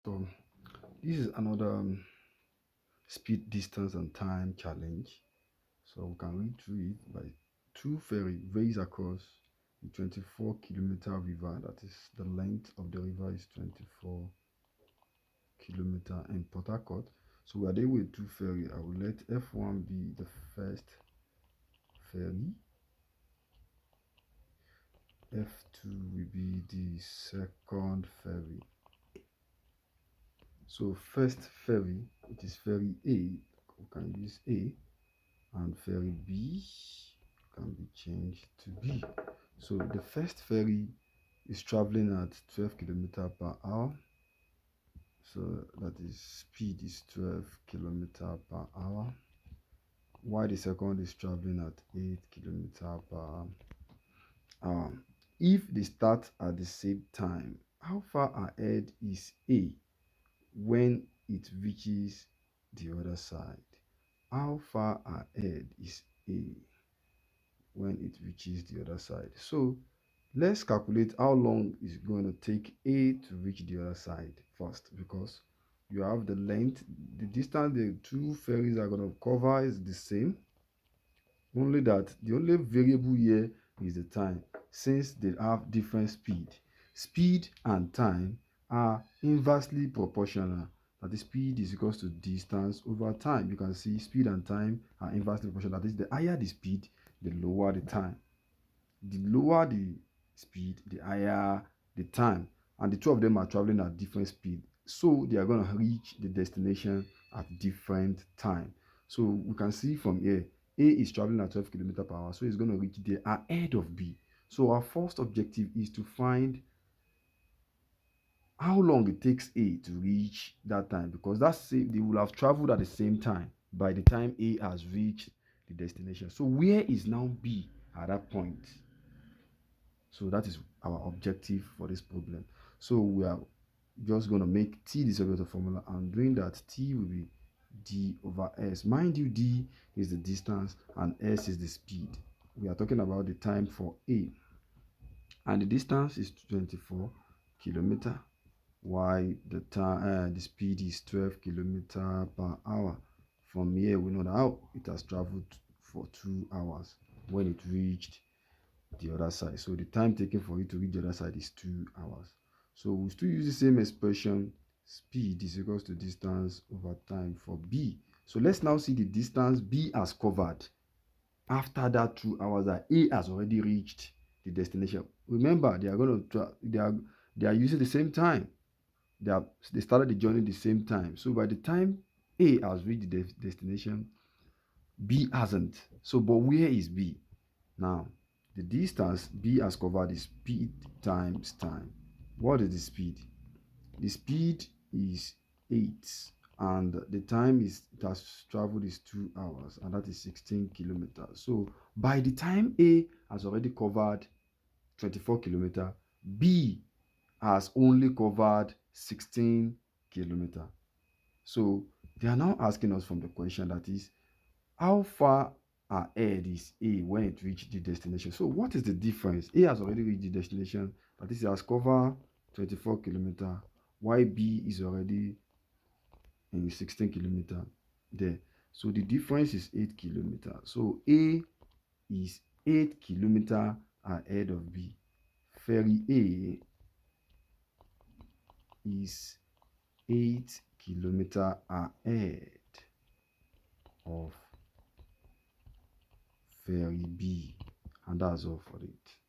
So this is another speed, distance, and time challenge. So we can read through it by two ferry race across the 24-kilometer river. That is the length of the river is 24 kilometer in Port Harcourt. So we are there with two ferry. I will let F1 be the first ferry. F2 will be the second ferry. So first ferry, which is ferry A, we can use A, and ferry B can be changed to B. So the first ferry is traveling at 12 kilometer per hour. So that is speed is 12 kilometer per hour. While the second is traveling at 8 kilometer per hour. If they start at the same time, how far ahead is A when it reaches the other side? How far ahead is A when it reaches the other side? So let's calculate how long it's going to take A to reach the other side first, because you have the length, the distance the two ferries are going to cover is the same, only that the only variable here is the time, since they have different speed. Speed and time are inversely proportional. That the speed is equals to distance over time. You can see speed and time are inversely proportional. That is, the higher the speed, the lower the time. The lower the speed, the higher the time. And the two of them are traveling at different speed. So they are going to reach the destination at different time. So we can see from here, A is traveling at 12 kilometers per hour. So it's going to reach there ahead of B. So our first objective is to find how long it takes A to reach that time, because they will have traveled at the same time by the time A has reached the destination. So where is now B at that point? So that is our objective for this problem. So we are just going to make T the solution formula, and doing that, T will be D over S. Mind you, D is the distance and S is the speed. We are talking about the time for A, and the distance is 24 kilometer, while the speed is 12 kilometer per hour. From here, we know that how it has traveled for 2 hours when it reached the other side. So the time taken for it to reach the other side is 2 hours. So we still use the same expression, speed is equals to distance over time for B. So let's now see the distance B has covered after that 2 hours that A has already reached the destination. Remember, they are going to they are using the same time. They started the journey the same time. So by the time A has reached the destination, B hasn't. So but where is B? Now, the distance B has covered is speed times time. What is the speed? The speed is 8, and the time is it has traveled is 2 hours, and that is 16 kilometers. So by the time A has already covered 24 kilometers, B has only covered 16 kilometers. So they are now asking us from the question, that is, how far ahead is A when it reached the destination? So what is the difference? A has already reached the destination, that is, it has covered 24 kilometers, while B is already in 16 kilometers there. So the difference is 8 kilometers. So A is 8 kilometers ahead of B. Ferry A is 8 kilometers ahead of ferry B. And that's all for it.